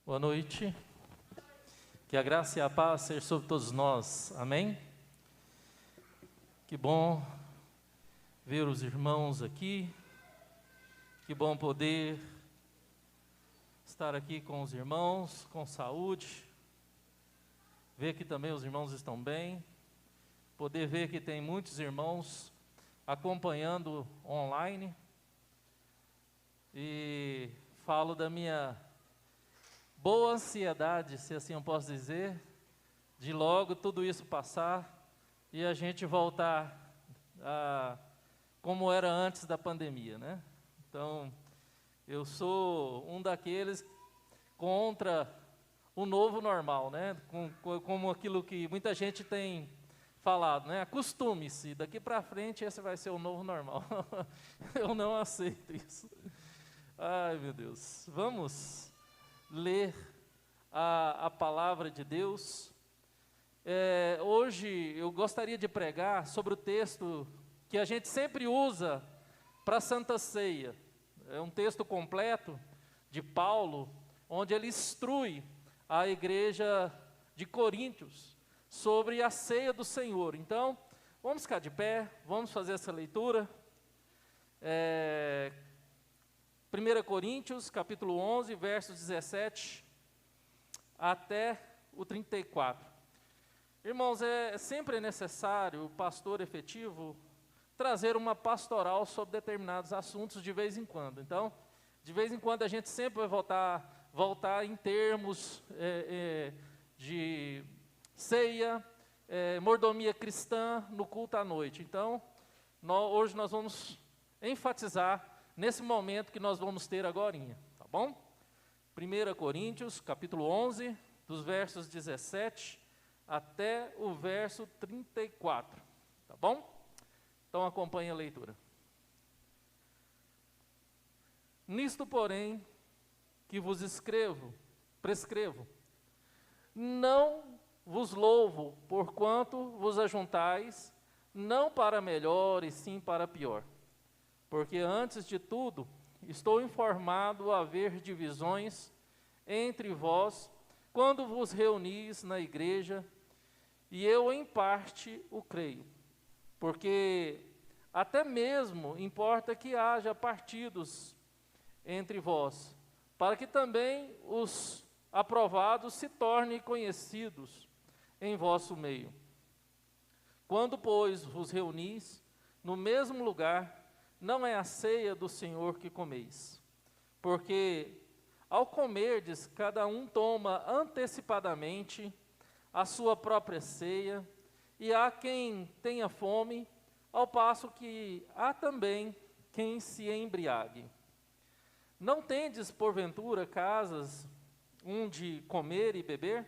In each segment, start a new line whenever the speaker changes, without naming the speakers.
Boa noite, que a graça e a paz sejam sobre todos nós, amém? Que bom ver os irmãos aqui, que bom poder estar aqui com os irmãos, com saúde, ver que também os irmãos estão bem, poder ver que tem muitos irmãos acompanhando online, e falo da minha boa ansiedade, se assim eu posso dizer, de logo tudo isso passar e a gente voltar a como era antes da pandemia, né? Então, eu sou um daqueles contra o novo normal, né? Como aquilo que muita gente tem falado, né? Acostume-se, daqui para frente esse vai ser o novo normal. Eu não aceito isso. Ai, meu Deus. Vamos ler a palavra de Deus. Hoje eu gostaria de pregar sobre o texto que a gente sempre usa para a Santa Ceia. É um texto completo de Paulo, onde ele instrui a igreja de Coríntios sobre a ceia do Senhor. Então, vamos ficar de pé, vamos fazer essa leitura. 1 Coríntios, capítulo 11, versos 17 até o 34. Irmãos, sempre necessário o pastor efetivo trazer uma pastoral sobre determinados assuntos de vez em quando. Então, de vez em quando a gente sempre vai voltar em termos de ceia, mordomia cristã no culto à noite. Então, hoje nós vamos enfatizar nesse momento que nós vamos ter agorinha, tá bom? 1 Coríntios, capítulo 11, dos versos 17 até o verso 34, tá bom? Então acompanhe a leitura. Nisto, porém, que vos prescrevo, não vos louvo, porquanto vos ajuntais, não para melhor, e sim para pior. Porque antes de tudo, estou informado a haver divisões entre vós, quando vos reunis na igreja, e eu em parte o creio. Porque até mesmo importa que haja partidos entre vós, para que também os aprovados se tornem conhecidos em vosso meio. Quando, pois, vos reunis no mesmo lugar, não é a ceia do Senhor que comeis, porque ao comerdes, cada um toma antecipadamente a sua própria ceia, e há quem tenha fome, ao passo que há também quem se embriague. Não tendes, porventura, casas onde comer e beber?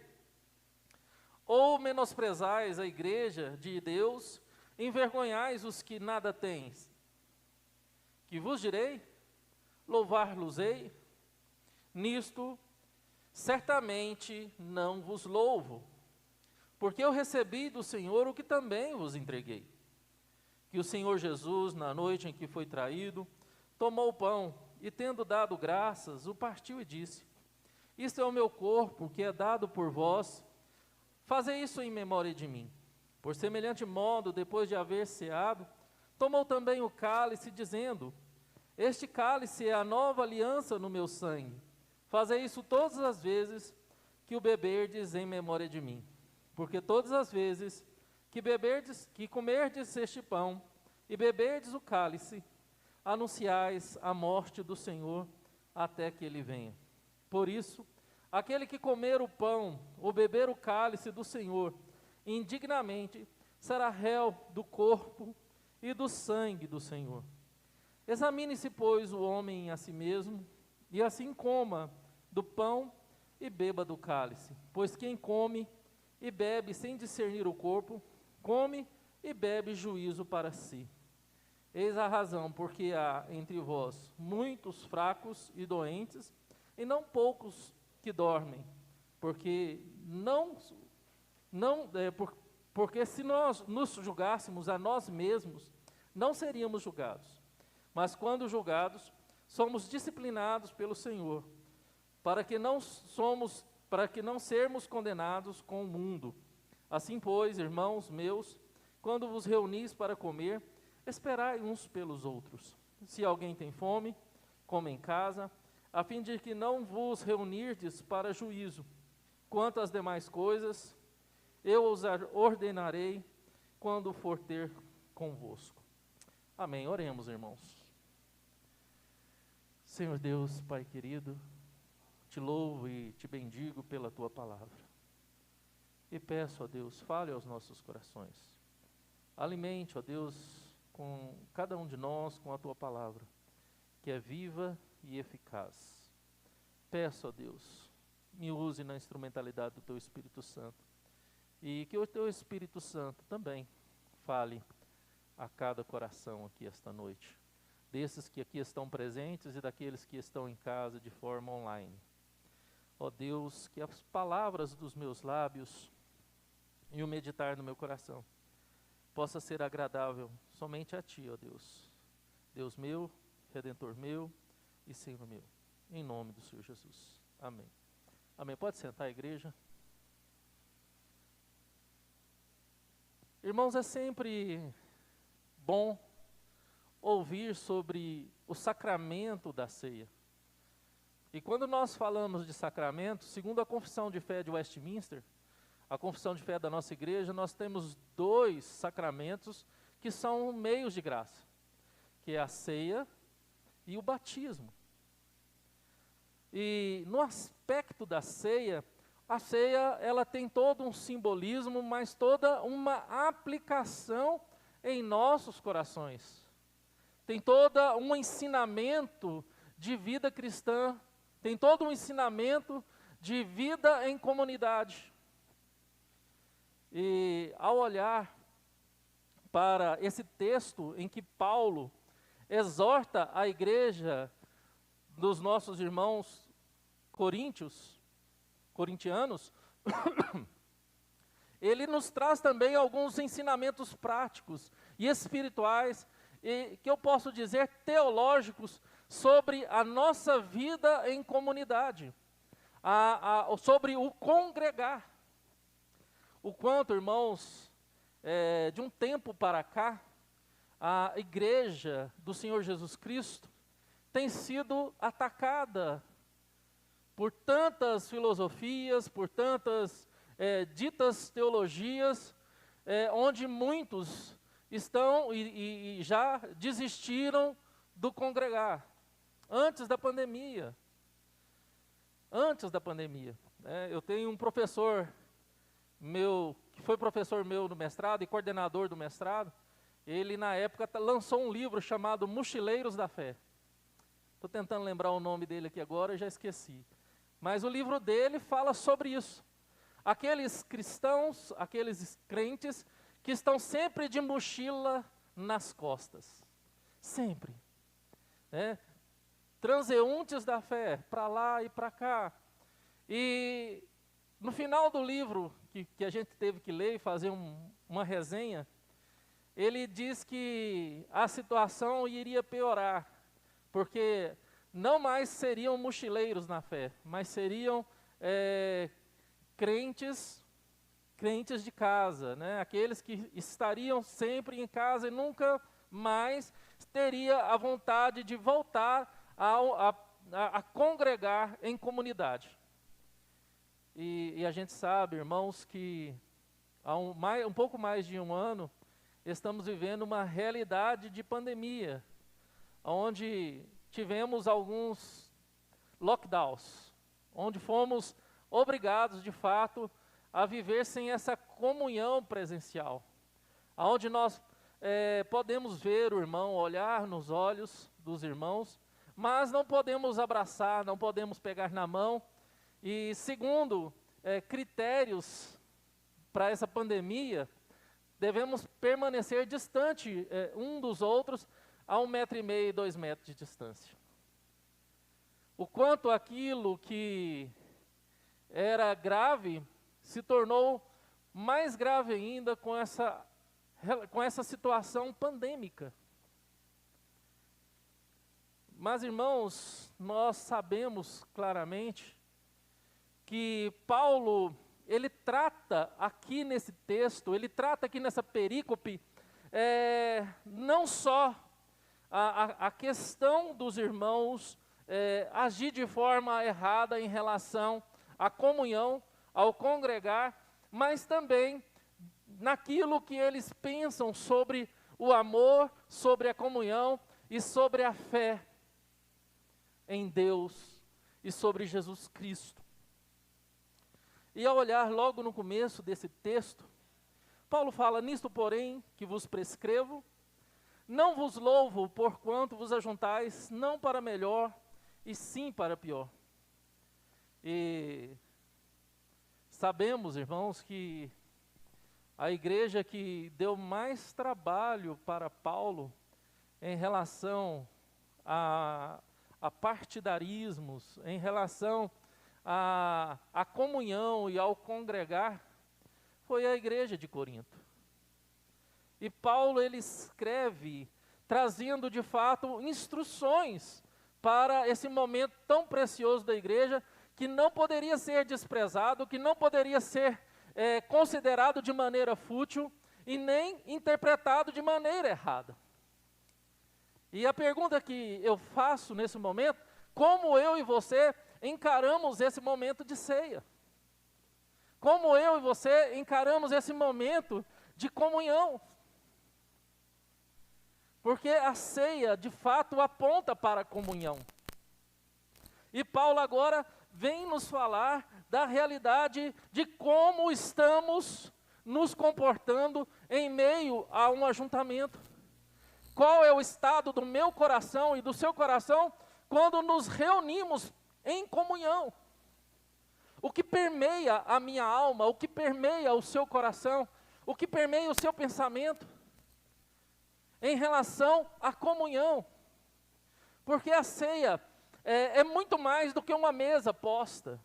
Ou menosprezais a igreja de Deus, envergonhais os que nada tens? Que vos direi? Louvar-los-ei? Nisto, certamente não vos louvo, porque eu recebi do Senhor o que também vos entreguei. Que o Senhor Jesus, na noite em que foi traído, tomou o pão e, tendo dado graças, o partiu e disse: isto é o meu corpo, que é dado por vós, fazei isso em memória de mim. Por semelhante modo, depois de haver ceado, tomou também o cálice, dizendo: este cálice é a nova aliança no meu sangue. Fazei isso todas as vezes que o beberdes em memória de mim. Porque todas as vezes que comerdes este pão e beberdes o cálice, anunciais a morte do Senhor até que ele venha. Por isso, aquele que comer o pão ou beber o cálice do Senhor indignamente, será réu do corpo e do sangue do Senhor. Examine-se, pois, o homem a si mesmo, e assim coma do pão e beba do cálice. Pois quem come e bebe sem discernir o corpo, come e bebe juízo para si. Eis a razão, porque há entre vós muitos fracos e doentes, e não poucos que dormem. Porque porque se nós nos julgássemos a nós mesmos, não seríamos julgados. mas quando julgados, somos disciplinados pelo Senhor, para que não sermos condenados com o mundo. Assim, pois, irmãos meus, quando vos reunis para comer, esperai uns pelos outros. Se alguém tem fome, coma em casa, a fim de que não vos reunirdes para juízo. Quanto às demais coisas, eu os ordenarei quando for ter convosco. Amém. Oremos, irmãos. Senhor Deus, Pai querido, te louvo e te bendigo pela tua palavra. E peço, ó Deus, fale aos nossos corações. Alimente, ó Deus, com cada um de nós com a tua palavra, que é viva e eficaz. Peço, ó Deus, me use na instrumentalidade do teu Espírito Santo. E que o teu Espírito Santo também fale a cada coração aqui esta noite. Desses que aqui estão presentes e daqueles que estão em casa de forma online. Ó Deus, que as palavras dos meus lábios e o meditar no meu coração possa ser agradável somente a Ti, ó Deus. Deus meu, Redentor meu e Senhor meu. Em nome do Senhor Jesus. Amém. Amém. Pode sentar, igreja. Irmãos, é sempre bom ouvir sobre o sacramento da ceia. E quando nós falamos de sacramento, segundo a Confissão de Fé de Westminster, a Confissão de Fé da nossa igreja, nós temos 2 sacramentos que são meios de graça, que é a ceia e o batismo. E no aspecto da ceia, a ceia ela tem todo um simbolismo, mas toda uma aplicação em nossos corações. Tem todo um ensinamento de vida cristã, tem todo um ensinamento de vida em comunidade. E ao olhar para esse texto em que Paulo exorta a igreja dos nossos irmãos corintianos, ele nos traz também alguns ensinamentos práticos e espirituais, e que eu posso dizer teológicos, sobre a nossa vida em comunidade, sobre o congregar. O quanto, irmãos, de um tempo para cá, a igreja do Senhor Jesus Cristo tem sido atacada por tantas filosofias, por tantas ditas teologias, onde muitos estão e já desistiram do congregar. Antes da pandemia, eu tenho um professor meu, que foi professor meu no mestrado e coordenador do mestrado. Ele na época lançou um livro chamado Mochileiros da Fé. Estou tentando lembrar o nome dele aqui agora, já esqueci. Mas o livro dele fala sobre isso. Aqueles cristãos, aqueles crentes que estão sempre de mochila nas costas. Sempre. Transeuntes da fé, para lá e para cá. E no final do livro, que a gente teve que ler e fazer uma resenha, ele diz que a situação iria piorar, porque não mais seriam mochileiros na fé, mas seriam crentes de casa, né? Aqueles que estariam sempre em casa e nunca mais teria a vontade de voltar a congregar em comunidade. E a gente sabe, irmãos, que há um pouco mais de um ano, estamos vivendo uma realidade de pandemia, onde tivemos alguns lockdowns, onde fomos obrigados, de fato, a viver sem essa comunhão presencial, onde nós podemos ver o irmão, olhar nos olhos dos irmãos, mas não podemos abraçar, não podemos pegar na mão, e segundo critérios para essa pandemia, devemos permanecer distante um dos outros a 1,5 m, 2 metros de distância. O quanto aquilo que era grave se tornou mais grave ainda com essa situação pandêmica. Mas, irmãos, nós sabemos claramente que Paulo, ele trata aqui nesse texto, ele trata aqui nessa perícope, não só a questão dos irmãos agir de forma errada em relação à comunhão, ao congregar, mas também naquilo que eles pensam sobre o amor, sobre a comunhão e sobre a fé em Deus e sobre Jesus Cristo. E ao olhar logo no começo desse texto, Paulo fala: nisto, porém, que vos prescrevo, não vos louvo porquanto vos ajuntais, não para melhor, e sim para pior. E sabemos, irmãos, que a igreja que deu mais trabalho para Paulo em relação a partidarismos, em relação à comunhão e ao congregar, foi a igreja de Corinto. E Paulo, ele escreve trazendo de fato instruções para esse momento tão precioso da igreja, que não poderia ser desprezado, que não poderia ser considerado de maneira fútil e nem interpretado de maneira errada. E a pergunta que eu faço nesse momento: como eu e você encaramos esse momento de ceia? Como eu e você encaramos esse momento de comunhão? Porque a ceia, de fato, aponta para a comunhão. E Paulo agora vem nos falar da realidade de como estamos nos comportando em meio a um ajuntamento. Qual é o estado do meu coração e do seu coração quando nos reunimos em comunhão? O que permeia a minha alma, o que permeia o seu coração, o que permeia o seu pensamento em relação à comunhão? Porque a ceia é muito mais do que uma mesa posta.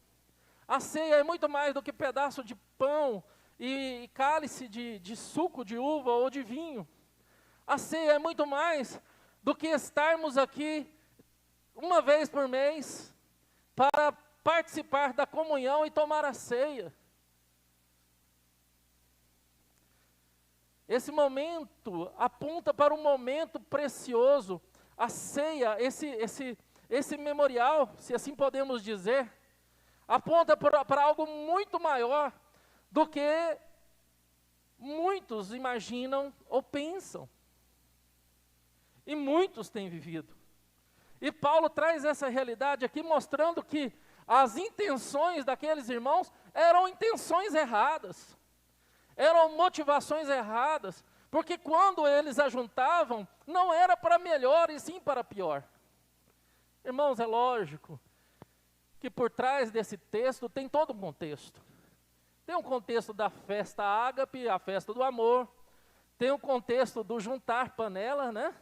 A ceia é muito mais do que pedaço de pão e cálice de suco de uva ou de vinho. A ceia é muito mais do que estarmos aqui uma vez por mês para participar da comunhão e tomar a ceia. Esse momento aponta para um momento precioso. A ceia, esse memorial, se assim podemos dizer, aponta para algo muito maior do que muitos imaginam ou pensam. E muitos têm vivido. E Paulo traz essa realidade aqui, mostrando que as intenções daqueles irmãos eram intenções erradas. Eram motivações erradas. Porque quando eles ajuntavam, não era para melhor e sim para pior. Irmãos, é lógico que por trás desse texto tem todo um contexto. Tem um contexto da festa ágape, a festa do amor. Tem o contexto do juntar panela, né?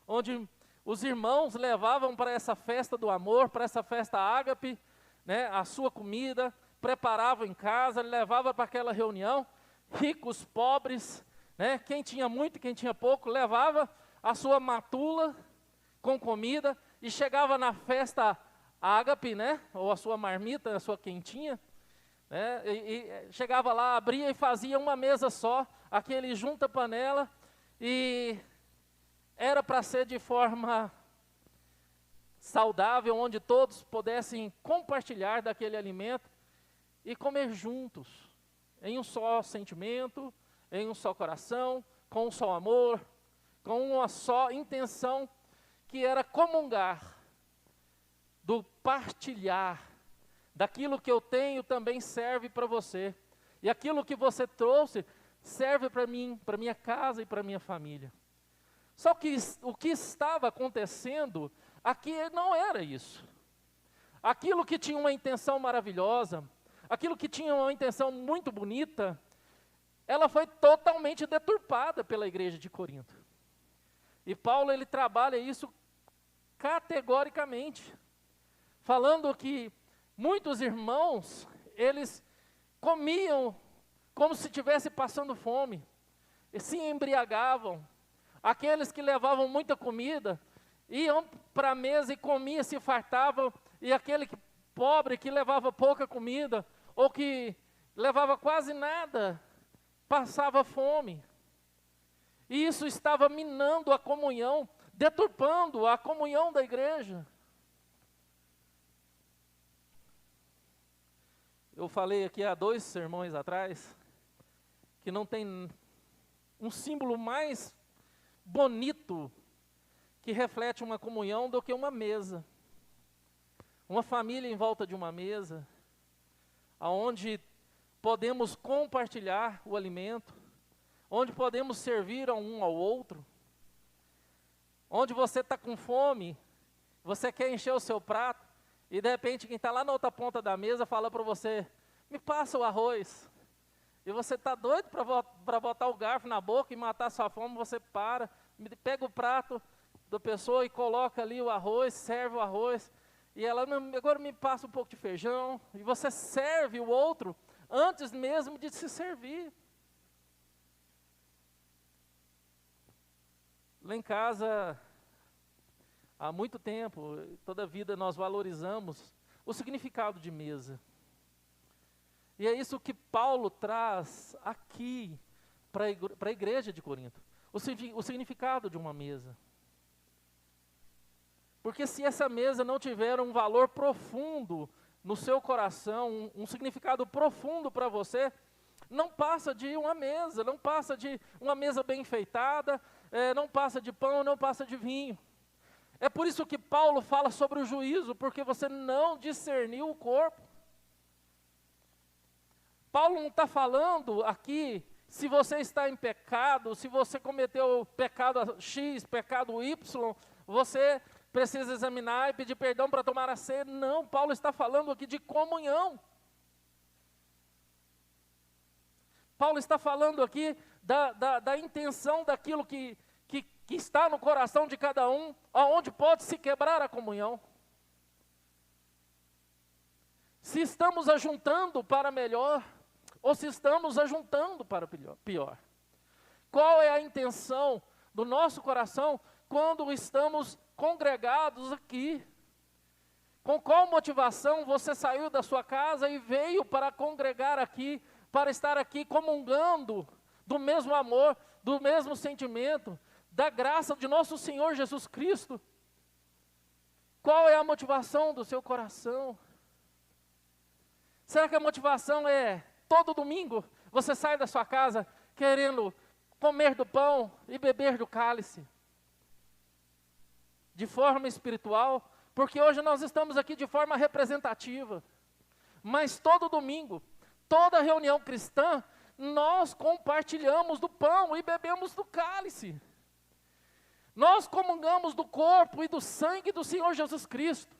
Onde os irmãos levavam para essa festa do amor, para essa festa ágape, né, a sua comida, preparavam em casa, levavam para aquela reunião, ricos, pobres, né, quem tinha muito, quem tinha pouco, levava a sua matula com comida e chegava na festa ágape, né, ou a sua marmita, a sua quentinha, né, e chegava lá, abria e fazia uma mesa só, aquele junta panela, e era para ser de forma saudável, onde todos pudessem compartilhar daquele alimento e comer juntos, em um só sentimento, em um só coração, com um só amor, com uma só intenção, que era comungar, do partilhar, daquilo que eu tenho também serve para você, e aquilo que você trouxe serve para mim, para minha casa e para minha família. Só que o que estava acontecendo aqui não era isso. Aquilo que tinha uma intenção maravilhosa, aquilo que tinha uma intenção muito bonita, ela foi totalmente deturpada pela igreja de Corinto. E Paulo, ele trabalha isso categoricamente, falando que muitos irmãos, eles comiam como se estivesse passando fome, e se embriagavam. Aqueles que levavam muita comida, iam para a mesa e comiam, se fartavam, e aquele pobre que levava pouca comida, ou que levava quase nada, passava fome. E isso estava minando a comunhão, deturpando a comunhão da igreja. Eu falei aqui há 2 sermões atrás, que não tem um símbolo mais bonito que reflete uma comunhão do que uma mesa. Uma família em volta de uma mesa, onde podemos compartilhar o alimento, onde podemos servir um ao outro, onde você está com fome, você quer encher o seu prato, e de repente quem está lá na outra ponta da mesa fala para você, me passa o arroz. E você está doido para botar o garfo na boca e matar a sua fome, você pega o prato da pessoa e coloca ali o arroz, serve o arroz, e ela, agora me passa um pouco de feijão, e você serve o outro antes mesmo de se servir. Lá em casa, há muito tempo, toda a vida nós valorizamos o significado de mesa. E é isso que Paulo traz aqui para a igreja de Corinto. O significado de uma mesa. Porque se essa mesa não tiver um valor profundo no seu coração, um significado profundo para você, não passa de uma mesa, não passa de uma mesa bem enfeitada, não passa de pão, não passa de vinho. É por isso que Paulo fala sobre o juízo, porque você não discerniu o corpo. Paulo não está falando aqui se você está em pecado, se você cometeu pecado X, pecado Y, você precisa examinar e pedir perdão para tomar a ceia. Não, Paulo está falando aqui de comunhão. Paulo está falando aqui da intenção daquilo que está no coração de cada um, aonde pode se quebrar a comunhão. Se estamos ajuntando para melhor, ou se estamos ajuntando para pior. Qual é a intenção do nosso coração quando estamos congregados aqui? Com qual motivação você saiu da sua casa e veio para congregar aqui, para estar aqui comungando do mesmo amor, do mesmo sentimento, da graça de nosso Senhor Jesus Cristo? Qual é a motivação do seu coração? Será que a motivação é todo domingo você sai da sua casa querendo comer do pão e beber do cálice? De forma espiritual, porque hoje nós estamos aqui de forma representativa, mas todo domingo, toda reunião cristã, nós compartilhamos do pão e bebemos do cálice. Nós comungamos do corpo e do sangue do Senhor Jesus Cristo.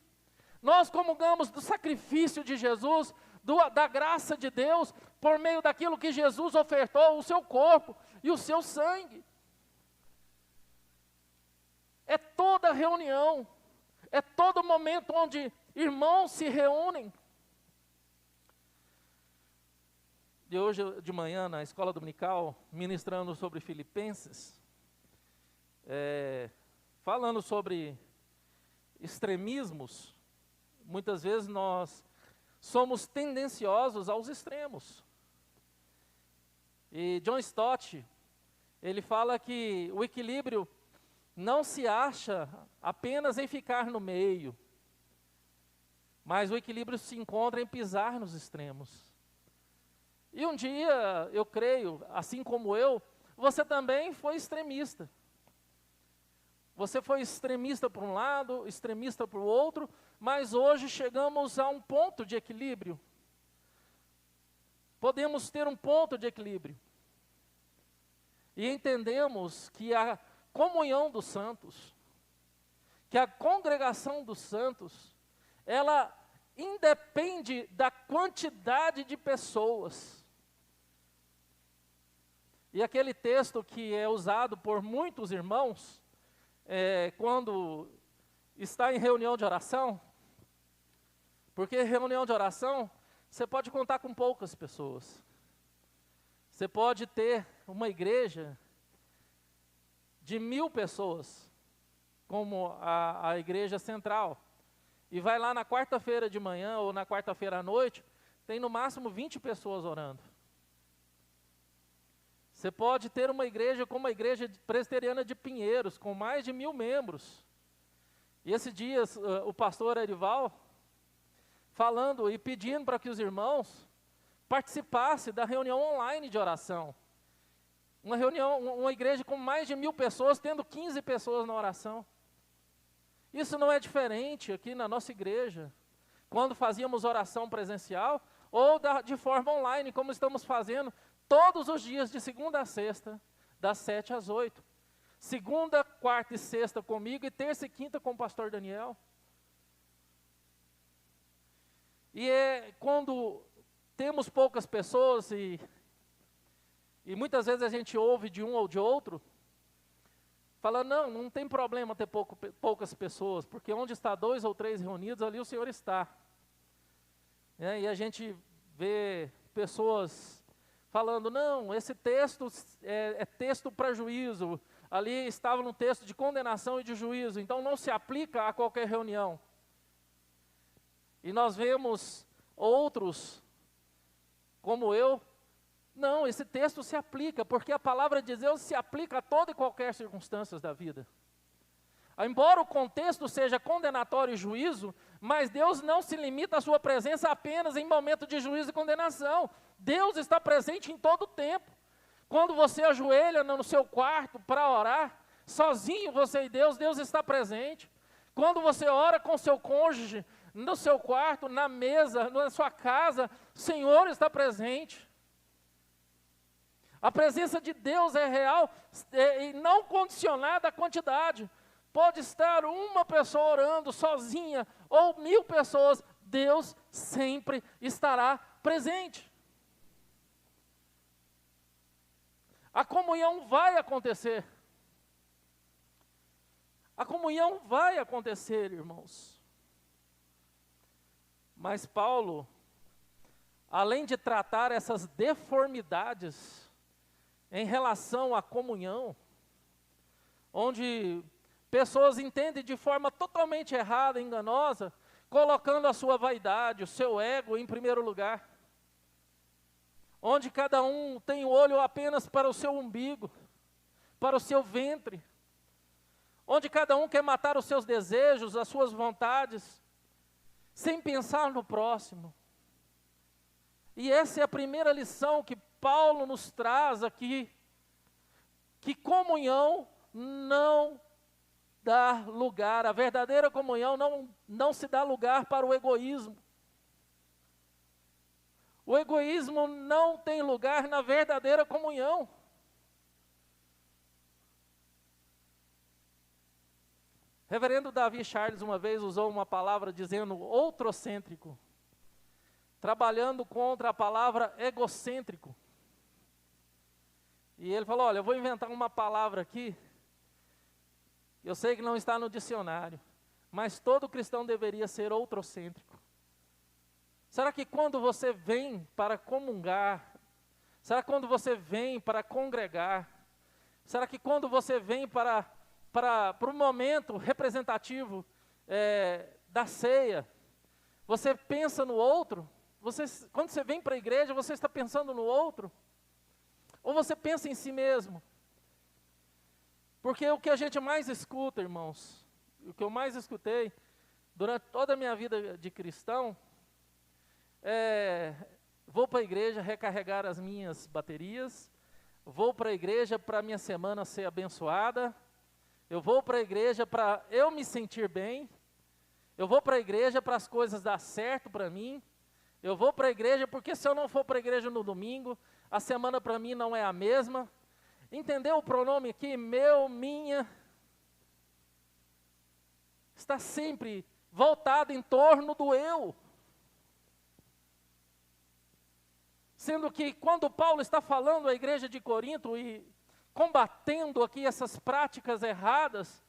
Nós comungamos do sacrifício de Jesus, da graça de Deus, por meio daquilo que Jesus ofertou, o seu corpo e o seu sangue. É toda reunião, é todo momento onde irmãos se reúnem. De hoje de manhã, na escola dominical, ministrando sobre Filipenses, falando sobre extremismos, muitas vezes nós somos tendenciosos aos extremos. E John Stott, ele fala que o equilíbrio não se acha apenas em ficar no meio, mas o equilíbrio se encontra em pisar nos extremos. E um dia, eu creio, assim como eu, você também foi extremista. Você foi extremista por um lado, extremista por outro, mas hoje chegamos a um ponto de equilíbrio. Podemos ter um ponto de equilíbrio. E entendemos que a comunhão dos santos, que a congregação dos santos, ela independe da quantidade de pessoas. E aquele texto que é usado por muitos irmãos, quando está em reunião de oração, porque reunião de oração, você pode contar com poucas pessoas. Você pode ter uma igreja de 1000 pessoas, como a igreja central, e vai lá na quarta-feira de manhã ou na quarta-feira à noite, tem no máximo 20 pessoas orando. Você pode ter uma igreja como a igreja presbiteriana de Pinheiros, com mais de 1000 membros. E esses dias o pastor Erival, falando e pedindo para que os irmãos participassem da reunião online de oração. Uma reunião, uma igreja com mais de 1000 pessoas, tendo 15 pessoas na oração. Isso não é diferente aqui na nossa igreja, quando fazíamos oração presencial, ou de forma online, como estamos fazendo todos os dias, de segunda a sexta, das 7 às 8. Segunda, quarta e sexta comigo, e terça e quinta com o pastor Daniel. E é quando temos poucas pessoas, e muitas vezes a gente ouve de um ou de outro, falando, não tem problema ter poucas pessoas, porque onde está 2 ou 3 reunidos, ali o Senhor está. E a gente vê pessoas falando, não, esse texto é texto para juízo, ali estava no texto de condenação e de juízo, então não se aplica a qualquer reunião. E nós vemos outros, como eu, não, esse texto se aplica, porque a palavra de Deus se aplica a toda e qualquer circunstância da vida. Embora o contexto seja condenatório e juízo, mas Deus não se limita à sua presença apenas em momento de juízo e condenação. Deus está presente em todo o tempo. Quando você ajoelha no seu quarto para orar, sozinho você e Deus está presente. Quando você ora com seu cônjuge, no seu quarto, na mesa, na sua casa, o Senhor está presente. A presença de Deus é real e não condicionada à quantidade. Pode estar uma pessoa orando sozinha ou 1000 pessoas, Deus sempre estará presente. A comunhão vai acontecer. A comunhão vai acontecer, irmãos. Mas Paulo, além de tratar essas deformidades em relação à comunhão, onde pessoas entendem de forma totalmente errada, enganosa, colocando a sua vaidade, o seu ego em primeiro lugar. Onde cada um tem o olho apenas para o seu umbigo, para o seu ventre. Onde cada um quer matar os seus desejos, as suas vontades, sem pensar no próximo. E essa é a primeira lição que Paulo nos traz aqui, que comunhão não dá lugar, a verdadeira comunhão não se dá lugar para o egoísmo. O egoísmo não tem lugar na verdadeira comunhão. Reverendo Davi Charles uma vez usou uma palavra dizendo outrocêntrico, trabalhando contra a palavra egocêntrico. E ele falou, olha, eu vou inventar uma palavra aqui, eu sei que não está no dicionário, mas todo cristão deveria ser outrocêntrico. Será que quando você vem para comungar, será que quando você vem para congregar, será que quando você vem para o momento representativo da ceia, você pensa no outro? Quando você vem para a igreja, você está pensando no outro? Ou você pensa em si mesmo? Porque o que a gente mais escuta, irmãos, o que eu mais escutei durante toda a minha vida de cristão, vou para a igreja recarregar as minhas baterias, vou para a igreja para a minha semana ser abençoada, eu vou para a igreja para eu me sentir bem, eu vou para a igreja para as coisas dar certo para mim, eu vou para a igreja porque se eu não for para a igreja no domingo, a semana para mim não é a mesma. Entendeu o pronome aqui? Meu, minha. Está sempre voltado em torno do eu. Sendo que quando Paulo está falando à igreja de Corinto e combatendo aqui essas práticas erradas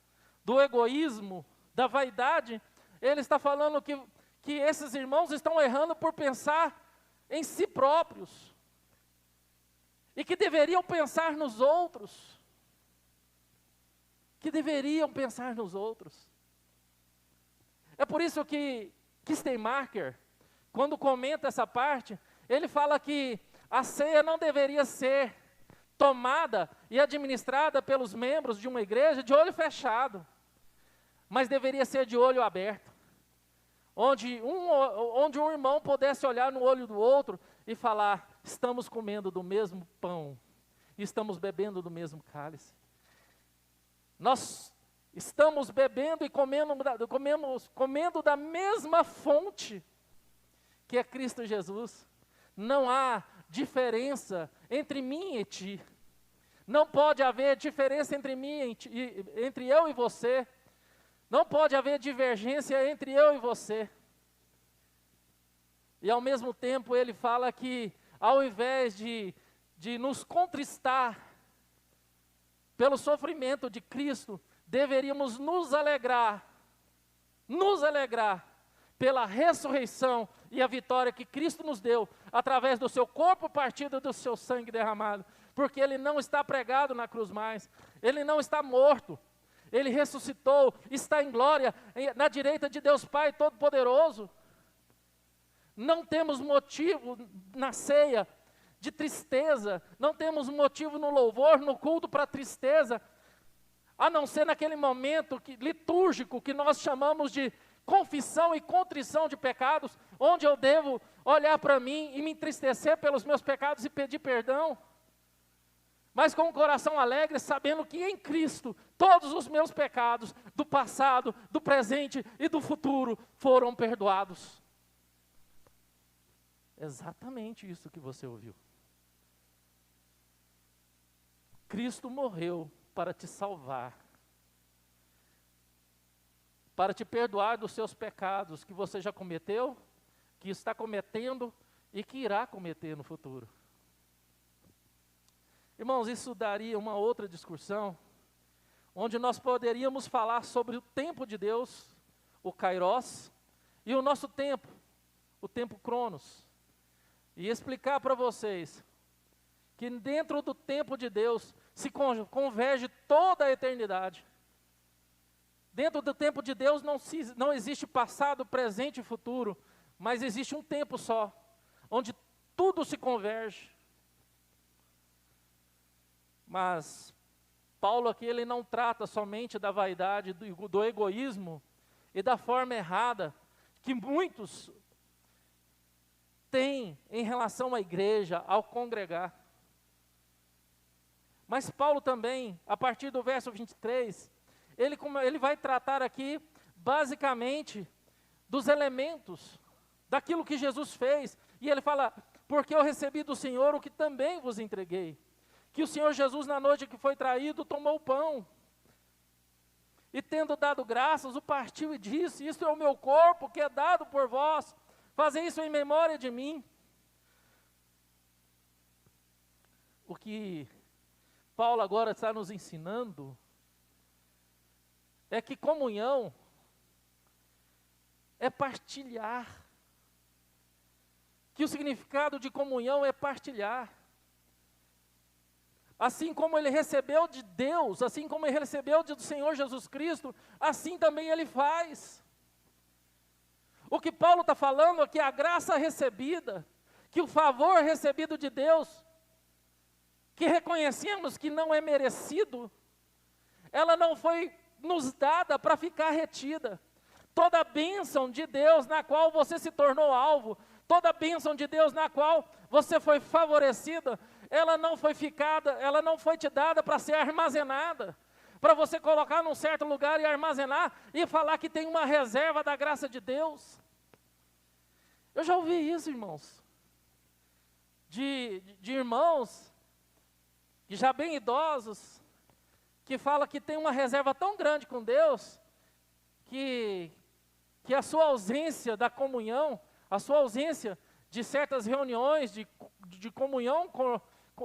do egoísmo, da vaidade, ele está falando que esses irmãos estão errando por pensar em si próprios. E que deveriam pensar nos outros. que deveriam pensar nos outros. É por isso que Steinmacher, quando comenta essa parte, ele fala que a ceia não deveria ser tomada e administrada pelos membros de uma igreja de olho fechado, mas deveria ser de olho aberto, onde um irmão pudesse olhar no olho do outro e falar: estamos comendo do mesmo pão, estamos bebendo do mesmo cálice. Nós estamos bebendo e comendo da mesma fonte, que é Cristo Jesus. Não há diferença entre mim e ti. Não pode haver diferença entre mim entre eu e você. Não pode haver divergência entre eu e você. E ao mesmo tempo ele fala que, ao invés de nos contristar pelo sofrimento de Cristo, deveríamos nos alegrar pela ressurreição e a vitória que Cristo nos deu, através do seu corpo partido e do seu sangue derramado, porque ele não está pregado na cruz mais, ele não está morto, ele ressuscitou, está em glória, na direita de Deus Pai Todo-Poderoso. Não temos motivo na ceia de tristeza, não temos motivo no louvor, no culto para tristeza, a não ser naquele momento litúrgico que nós chamamos de confissão e contrição de pecados, onde eu devo olhar para mim e me entristecer pelos meus pecados e pedir perdão, mas com o coração alegre, sabendo que em Cristo todos os meus pecados, do passado, do presente e do futuro, foram perdoados. Exatamente isso que você ouviu. Cristo morreu para te salvar, para te perdoar dos seus pecados que você já cometeu, que está cometendo e que irá cometer no futuro. Irmãos, isso daria uma outra discussão, onde nós poderíamos falar sobre o tempo de Deus, o Kairos, e o nosso tempo, o tempo Cronos, e explicar para vocês que dentro do tempo de Deus se converge toda a eternidade. Dentro do tempo de Deus não existe passado, presente e futuro, mas existe um tempo só, onde tudo se converge. Mas Paulo aqui, ele não trata somente da vaidade, do egoísmo e da forma errada que muitos têm em relação à igreja, ao congregar. Mas Paulo também, a partir do verso 23, ele vai tratar aqui, basicamente, dos elementos, daquilo que Jesus fez. E ele fala: porque eu recebi do Senhor o que também vos entreguei. Que o Senhor Jesus, na noite que foi traído, tomou o pão. E tendo dado graças, o partiu e disse: isto é o meu corpo que é dado por vós. Fazei isso em memória de mim. O que Paulo agora está nos ensinando é que comunhão é partilhar. Que o significado de comunhão é partilhar. Assim como ele recebeu de Deus, assim como ele recebeu do Senhor Jesus Cristo, assim também ele faz. O que Paulo está falando é que a graça recebida, que o favor recebido de Deus, que reconhecemos que não é merecido, ela não foi nos dada para ficar retida. Toda a bênção de Deus na qual você se tornou alvo, toda a bênção de Deus na qual você foi favorecida, ela não foi te dada para ser armazenada, para você colocar num certo lugar e armazenar, e falar que tem uma reserva da graça de Deus. Eu já ouvi isso, irmãos, de irmãos, que já bem idosos, que fala que tem uma reserva tão grande com Deus, que a sua ausência da comunhão, a sua ausência de certas reuniões de comunhão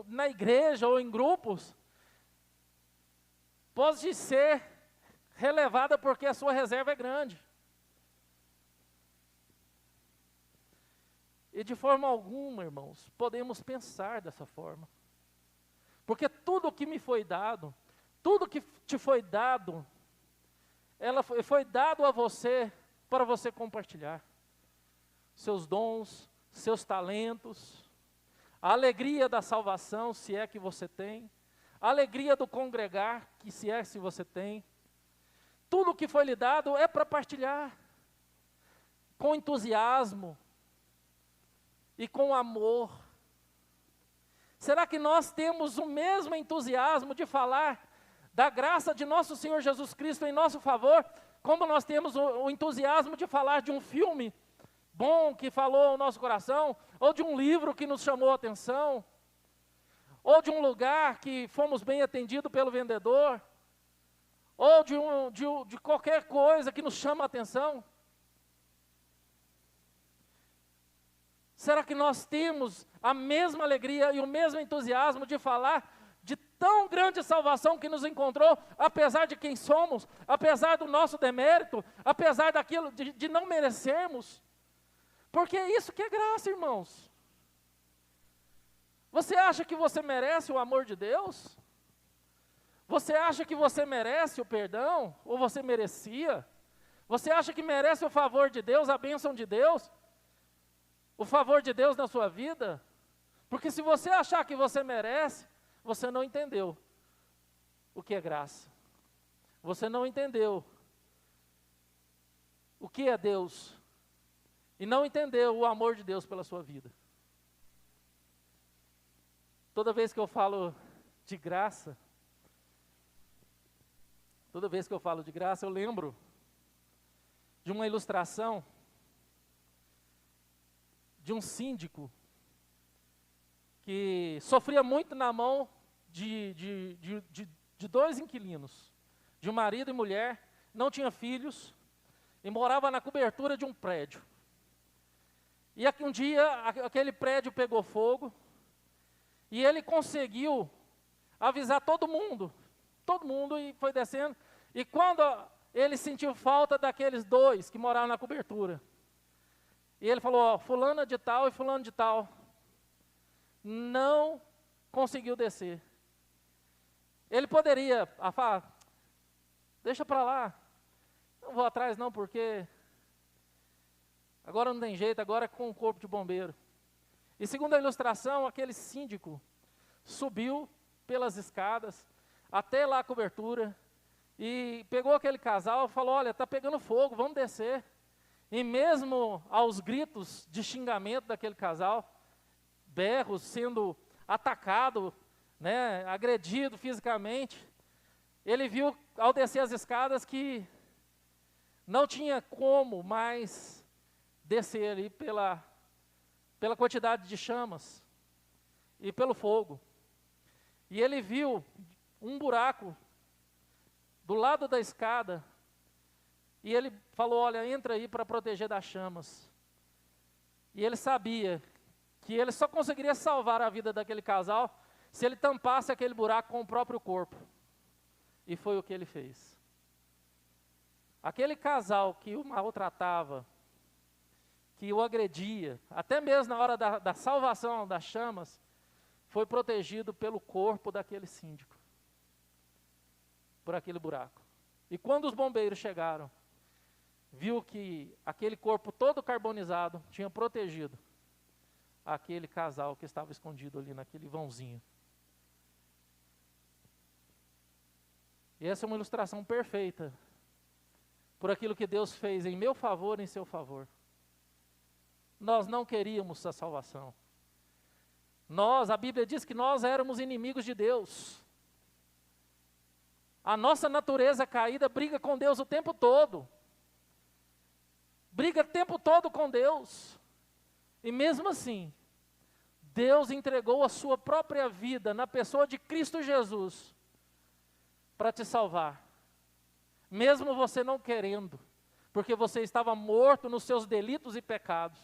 na igreja ou em grupos, pode ser relevada porque a sua reserva é grande. E de forma alguma, irmãos, podemos pensar dessa forma. Porque tudo que me foi dado, tudo que te foi dado, foi dado a você para você compartilhar. Seus dons, seus talentos, a alegria da salvação, se é que você tem, a alegria do congregar, que se você tem. Tudo que foi lhe dado é para partilhar, com entusiasmo e com amor. Será que nós temos o mesmo entusiasmo de falar da graça de nosso Senhor Jesus Cristo em nosso favor, como nós temos o entusiasmo de falar de um filme bom que falou ao nosso coração, ou de um livro que nos chamou a atenção, ou de um lugar que fomos bem atendidos pelo vendedor, ou de qualquer coisa que nos chama a atenção? Será que nós temos a mesma alegria e o mesmo entusiasmo de falar de tão grande salvação que nos encontrou, apesar de quem somos, apesar do nosso demérito, apesar daquilo de não merecermos? Porque é isso que é graça, irmãos. Você acha que você merece o amor de Deus? Você acha que você merece o perdão? Ou você merecia? Você acha que merece o favor de Deus, a bênção de Deus? O favor de Deus na sua vida? Porque se você achar que você merece, você não entendeu o que é graça. Você não entendeu o que é Deus. E não entendeu o amor de Deus pela sua vida. Toda vez que eu falo de graça, eu lembro de uma ilustração de um síndico que sofria muito na mão de dois inquilinos, de um marido e mulher, não tinha filhos e morava na cobertura de um prédio. E um dia aquele prédio pegou fogo e ele conseguiu avisar todo mundo e foi descendo. E quando ele sentiu falta daqueles dois que moravam na cobertura, e ele falou, ó, fulana de tal e fulano de tal, não conseguiu descer. Ele poderia falar, deixa para lá, não vou atrás não, porque agora não tem jeito, agora é com o corpo de bombeiro. E segundo a ilustração, aquele síndico subiu pelas escadas, até lá a cobertura, e pegou aquele casal e falou, olha, está pegando fogo, vamos descer. E mesmo aos gritos de xingamento daquele casal, berros, sendo atacado, né, agredido fisicamente, ele viu ao descer as escadas que não tinha como mais descer ali pela quantidade de chamas e pelo fogo. E ele viu um buraco do lado da escada, e ele falou, olha, entra aí para proteger das chamas. E ele sabia que ele só conseguiria salvar a vida daquele casal se ele tampasse aquele buraco com o próprio corpo. E foi o que ele fez. Aquele casal que o maltratava, que o agredia, até mesmo na hora da salvação das chamas, foi protegido pelo corpo daquele síndico, por aquele buraco. E quando os bombeiros chegaram, viu que aquele corpo todo carbonizado tinha protegido aquele casal que estava escondido ali naquele vãozinho. E essa é uma ilustração perfeita por aquilo que Deus fez em meu favor e em seu favor. Nós não queríamos a salvação. A Bíblia diz que nós éramos inimigos de Deus. A nossa natureza caída briga com Deus o tempo todo. Briga o tempo todo com Deus. E mesmo assim, Deus entregou a sua própria vida na pessoa de Cristo Jesus para te salvar. Mesmo você não querendo, porque você estava morto nos seus delitos e pecados.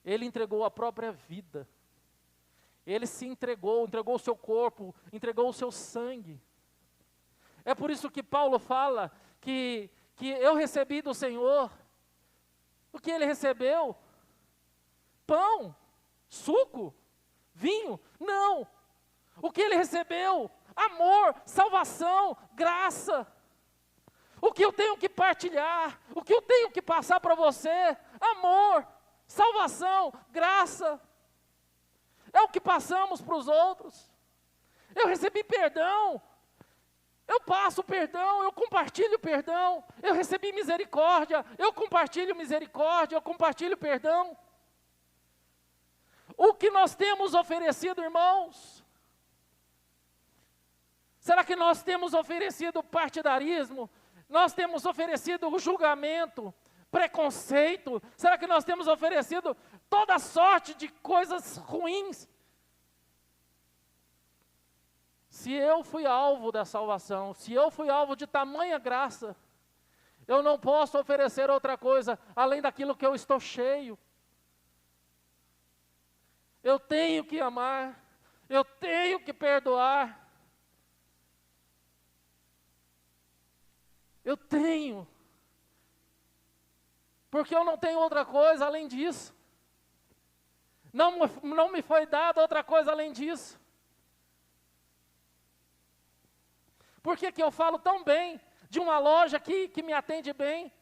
Ele entregou a própria vida. Ele se entregou o seu corpo, entregou o seu sangue. É por isso que Paulo fala que eu recebi do Senhor. O que ele recebeu? Pão, suco, vinho? Não. O que ele recebeu? amor, salvação, graça. O que eu tenho que partilhar, o que eu tenho que passar para você, amor, salvação, graça. É o que passamos para os outros. Eu recebi perdão, eu passo perdão, eu compartilho perdão. Eu recebi misericórdia, eu compartilho misericórdia, eu compartilho perdão. O que nós temos oferecido, irmãos? Será que nós temos oferecido partidarismo? Nós temos oferecido o julgamento, preconceito? Será que nós temos oferecido toda sorte de coisas ruins? Se eu fui alvo da salvação, se eu fui alvo de tamanha graça, eu não posso oferecer outra coisa além daquilo que eu estou cheio. Eu tenho que amar, eu tenho que perdoar. Eu tenho, porque eu não tenho outra coisa além disso. Não me foi dada outra coisa além disso. Por que eu falo tão bem de uma loja que me atende bem?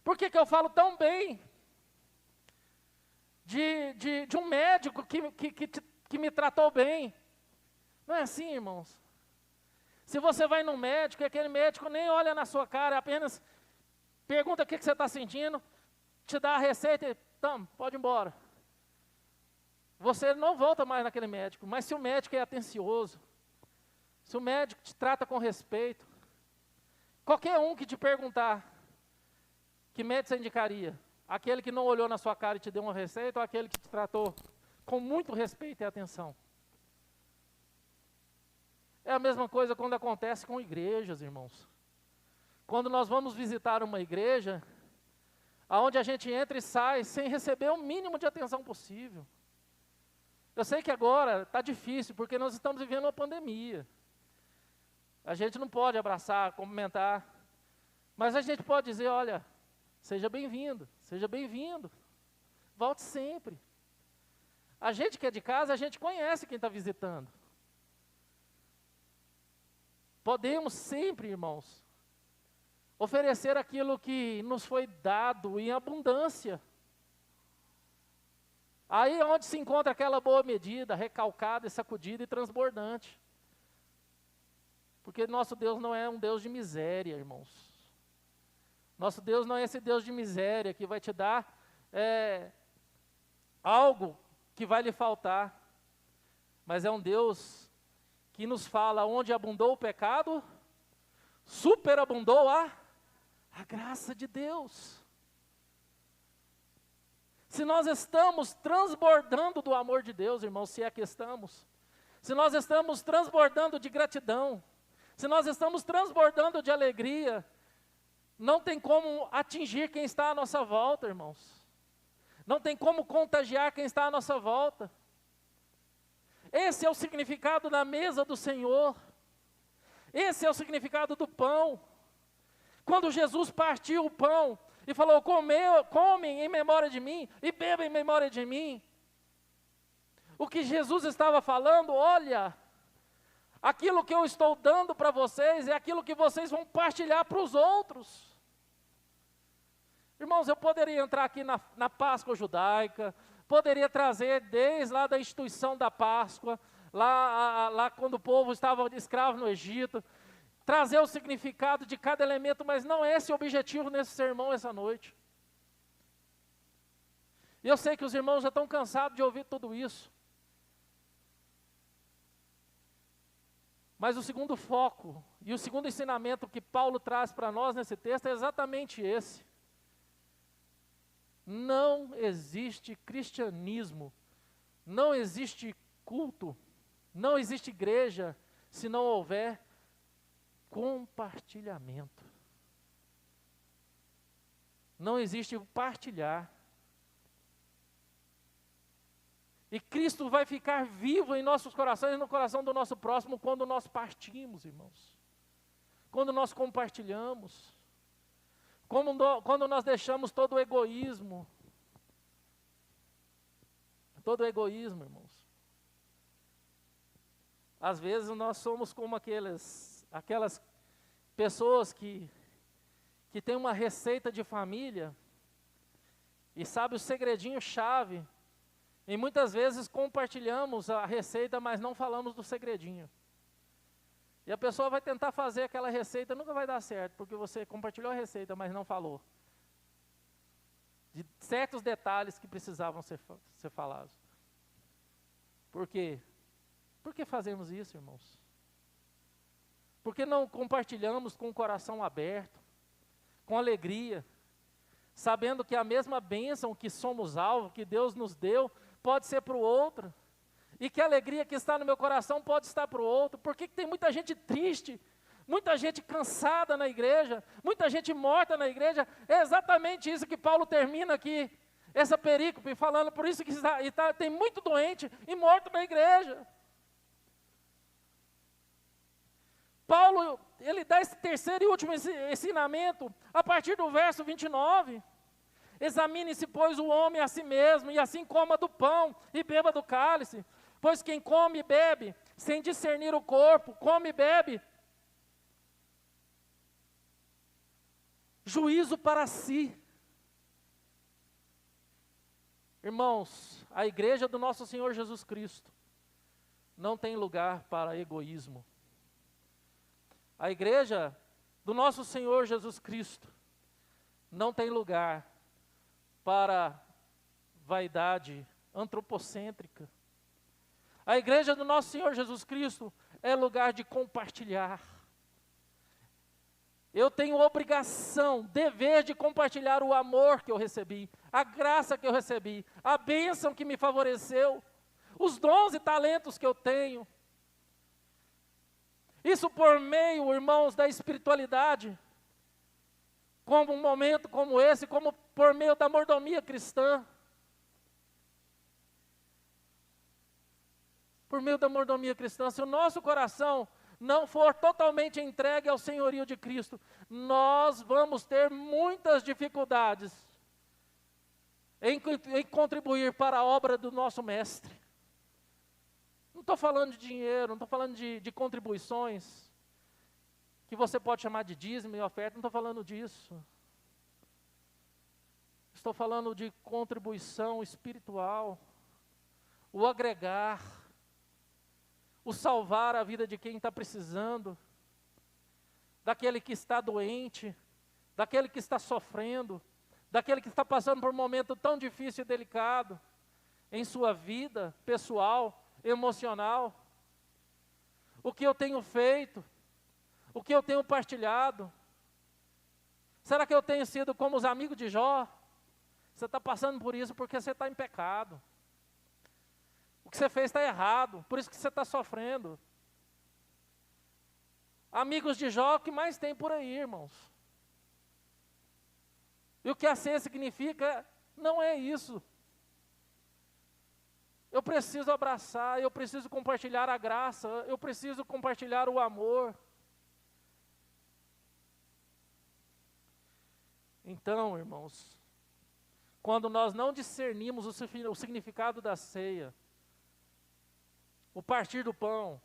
Por que eu falo tão bem de um médico que me tratou bem? Não é assim, irmãos. Se você vai num médico e aquele médico nem olha na sua cara, apenas pergunta o que você está sentindo, te dá a receita e pode ir embora. Você não volta mais naquele médico, mas se o médico é atencioso, se o médico te trata com respeito, qualquer um que te perguntar, que médico você indicaria? Aquele que não olhou na sua cara e te deu uma receita, ou aquele que te tratou com muito respeito e atenção? É a mesma coisa quando acontece com igrejas, irmãos. Quando nós vamos visitar uma igreja, aonde a gente entra e sai sem receber o mínimo de atenção possível. Eu sei que agora está difícil, porque nós estamos vivendo uma pandemia. A gente não pode abraçar, cumprimentar, mas a gente pode dizer, olha, seja bem-vindo, volte sempre. A gente que é de casa, a gente conhece quem está visitando. Podemos sempre, irmãos, oferecer aquilo que nos foi dado em abundância. Aí é onde se encontra aquela boa medida, recalcada, sacudida e transbordante. Porque nosso Deus não é um Deus de miséria, irmãos. Nosso Deus não é esse Deus de miséria que vai te dar algo que vai lhe faltar. Mas é um Deus que nos fala, onde abundou o pecado, superabundou a graça de Deus. Se nós estamos transbordando do amor de Deus, irmãos, se é que estamos, se nós estamos transbordando de gratidão, se nós estamos transbordando de alegria, não tem como atingir quem está à nossa volta, irmãos. Não tem como contagiar quem está à nossa volta. Esse é o significado da mesa do Senhor. Esse é o significado do pão. Quando Jesus partiu o pão e falou, comem em memória de mim e bebam em memória de mim. O que Jesus estava falando, olha, aquilo que eu estou dando para vocês é aquilo que vocês vão partilhar para os outros. Irmãos, eu poderia entrar aqui na Páscoa judaica, poderia trazer desde lá da instituição da Páscoa, lá quando o povo estava escravo no Egito, trazer o significado de cada elemento, mas não é esse o objetivo nesse sermão essa noite. E eu sei que os irmãos já estão cansados de ouvir tudo isso. Mas o segundo foco e o segundo ensinamento que Paulo traz para nós nesse texto é exatamente esse. Não existe cristianismo, não existe culto, não existe igreja, se não houver compartilhamento. Não existe partilhar. E Cristo vai ficar vivo em nossos corações e no coração do nosso próximo quando nós partimos, irmãos. Quando nós compartilhamos. Quando nós deixamos todo o egoísmo. Todo o egoísmo, irmãos. Às vezes nós somos como aquelas pessoas que têm uma receita de família e sabe o segredinho chave, e muitas vezes compartilhamos a receita, mas não falamos do segredinho. E a pessoa vai tentar fazer aquela receita, nunca vai dar certo, porque você compartilhou a receita, mas não falou de certos detalhes que precisavam ser falados. Por quê? Por que fazemos isso, irmãos? Por que não compartilhamos com o coração aberto, com alegria, sabendo que a mesma bênção que somos alvo, que Deus nos deu, pode ser para o outro, e que a alegria que está no meu coração pode estar para o outro? Por que tem muita gente triste, muita gente cansada na igreja, muita gente morta na igreja? É exatamente isso que Paulo termina aqui, essa perícope, falando, por isso que tem muito doente e morto na igreja. Paulo, ele dá esse terceiro e último ensinamento, a partir do verso 29. Examine-se, pois, o homem a si mesmo, e assim coma do pão e beba do cálice. Pois quem come e bebe, sem discernir o corpo, come e bebe juízo para si. Irmãos, a igreja do nosso Senhor Jesus Cristo não tem lugar para egoísmo. A igreja do nosso Senhor Jesus Cristo não tem lugar para vaidade antropocêntrica. A igreja do nosso Senhor Jesus Cristo é lugar de compartilhar. Eu tenho obrigação, dever de compartilhar o amor que eu recebi, a graça que eu recebi, a bênção que me favoreceu, os dons e talentos que eu tenho. Isso por meio, irmãos, da espiritualidade, como um momento como esse, como por meio da mordomia cristã. Por meio da mordomia cristã, se o nosso coração não for totalmente entregue ao senhorio de Cristo, nós vamos ter muitas dificuldades em contribuir para a obra do nosso Mestre. Não estou falando de dinheiro, não estou falando de contribuições, que você pode chamar de dízimo e oferta, não estou falando disso. Estou falando de contribuição espiritual, o agregar, o salvar a vida de quem está precisando, daquele que está doente, daquele que está sofrendo, daquele que está passando por um momento tão difícil e delicado em sua vida pessoal, emocional. O que eu tenho feito? O que eu tenho partilhado? Será que eu tenho sido como os amigos de Jó? Você está passando por isso porque você está em pecado. O que você fez está errado, por isso que você está sofrendo. Amigos de Jó, o que mais tem por aí, irmãos? E o que a ceia significa não é isso. Eu preciso abraçar, eu preciso compartilhar a graça, eu preciso compartilhar o amor. Então, irmãos, quando nós não discernimos o significado da ceia, o partir do pão,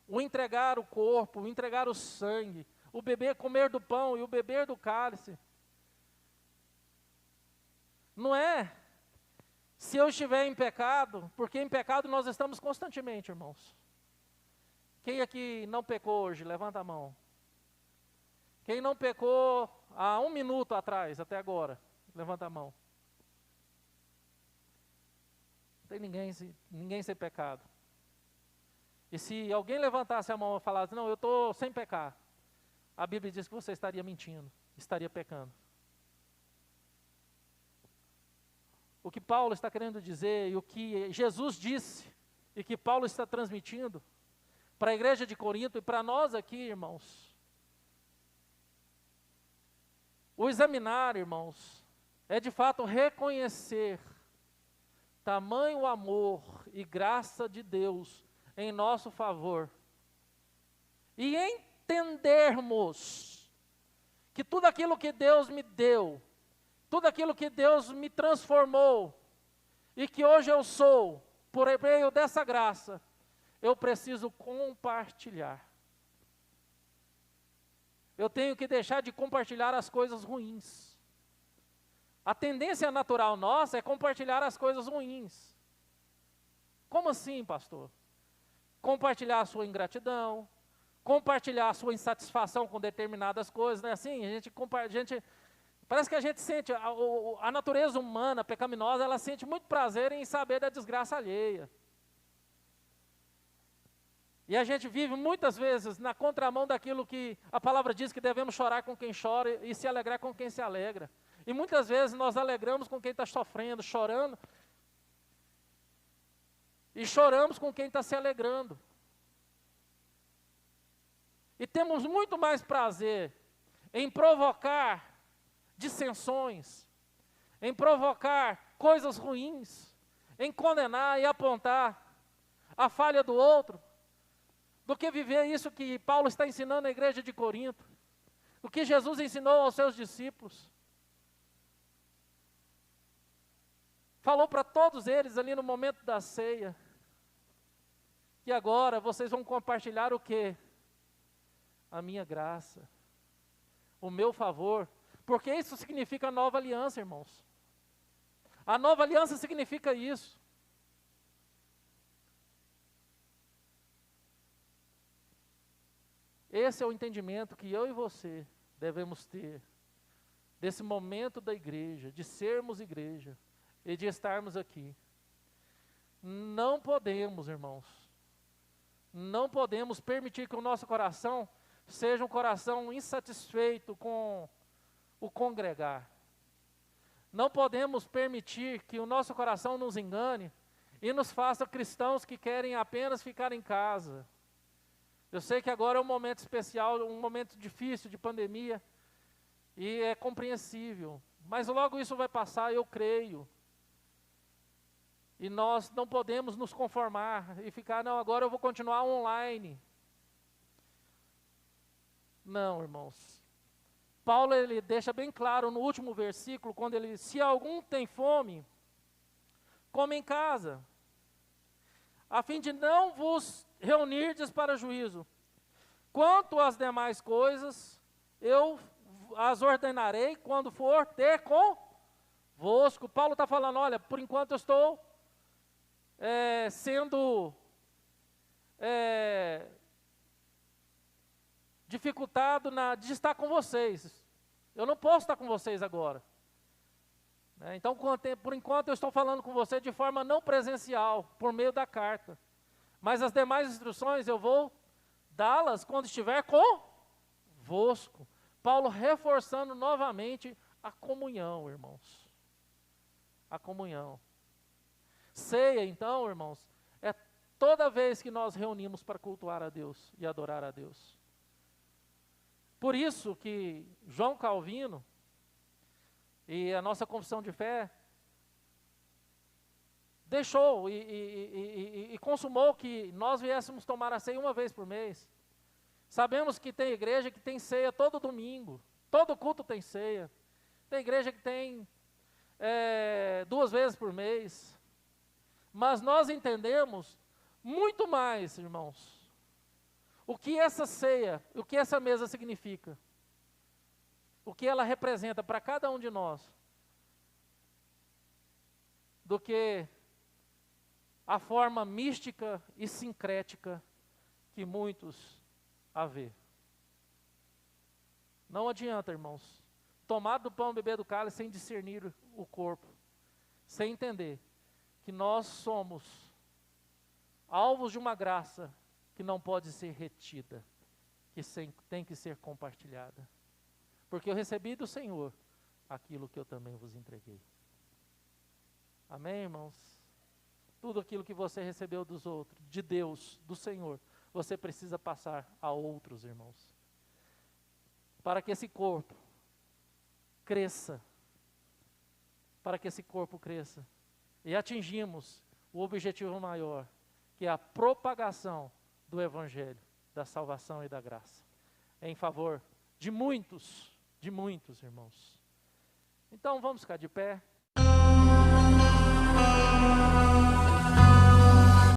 o entregar o corpo, o entregar o sangue, o beber, comer do pão e o beber do cálice, não é se eu estiver em pecado, porque em pecado nós estamos constantemente, irmãos. Quem aqui não pecou hoje? Levanta a mão. Quem não pecou há 1 minuto atrás, até agora? Levanta a mão. Não tem ninguém sem pecado. E se alguém levantasse a mão e falasse, não, eu estou sem pecar, a Bíblia diz que você estaria mentindo, estaria pecando. O que Paulo está querendo dizer e o que Jesus disse e que Paulo está transmitindo para a igreja de Corinto e para nós aqui, irmãos. O examinar, irmãos, é de fato reconhecer tamanho amor e graça de Deus em nosso favor. E entendermos que tudo aquilo que Deus me deu, tudo aquilo que Deus me transformou, e que hoje eu sou, por meio dessa graça, eu preciso compartilhar. Eu tenho que deixar de compartilhar as coisas ruins. A tendência natural nossa é compartilhar as coisas ruins. Como assim, pastor? Compartilhar a sua ingratidão, compartilhar a sua insatisfação com determinadas coisas, não é assim? Parece que a gente sente, a natureza humana pecaminosa, ela sente muito prazer em saber da desgraça alheia. E a gente vive muitas vezes na contramão daquilo que a palavra diz que devemos chorar com quem chora e se alegrar com quem se alegra. E muitas vezes nós alegramos com quem está sofrendo, chorando, e choramos com quem está se alegrando. E temos muito mais prazer em provocar dissensões, em provocar coisas ruins, em condenar e apontar a falha do outro, do que viver isso que Paulo está ensinando na igreja de Corinto, o que Jesus ensinou aos seus discípulos. Falou para todos eles ali no momento da ceia, que agora vocês vão compartilhar o quê? A minha graça, o meu favor, porque isso significa nova aliança, irmãos. A nova aliança significa isso. Esse é o entendimento que eu e você devemos ter desse momento da igreja, de sermos igreja e de estarmos aqui. Não podemos, irmãos, não podemos permitir que o nosso coração seja um coração insatisfeito com o congregar. Não podemos permitir que o nosso coração nos engane e nos faça cristãos que querem apenas ficar em casa. Eu sei que agora é um momento especial, um momento difícil de pandemia, e é compreensível, mas logo isso vai passar, eu creio. E nós não podemos nos conformar e ficar, não, agora eu vou continuar online. Não, irmãos. Paulo, ele deixa bem claro no último versículo, quando ele, se algum tem fome, come em casa, a fim de não vos reunirdes para juízo. Quanto às demais coisas, eu as ordenarei quando for ter convosco. Paulo está falando, olha, por enquanto eu estou sendo dificultado de estar com vocês. Eu não posso estar com vocês agora. Então, por enquanto eu estou falando com você de forma não presencial, por meio da carta. Mas as demais instruções eu vou dá-las quando estiver convosco. Paulo reforçando novamente a comunhão, irmãos. A comunhão. Ceia, então, irmãos, é toda vez que nós reunimos para cultuar a Deus e adorar a Deus. Por isso que João Calvino e a nossa confissão de fé deixou e consumou que nós viéssemos tomar a ceia uma vez por mês. Sabemos que tem igreja que tem ceia todo domingo, todo culto tem ceia. Tem igreja que tem 2 vezes por mês. Mas nós entendemos muito mais, irmãos, o que essa ceia, o que essa mesa significa, o que ela representa para cada um de nós, do que a forma mística e sincrética que muitos a vê. Não adianta, irmãos, tomar do pão, beber do cálice sem discernir o corpo, sem entender que nós somos alvos de uma graça que não pode ser retida, que tem que ser compartilhada. Porque eu recebi do Senhor aquilo que eu também vos entreguei. Amém, irmãos? Tudo aquilo que você recebeu dos outros, de Deus, do Senhor, você precisa passar a outros, irmãos. Para que esse corpo cresça. Para que esse corpo cresça. E atingimos o objetivo maior, que é a propagação do Evangelho, da salvação e da graça. Em favor de muitos, irmãos. Então vamos ficar de pé.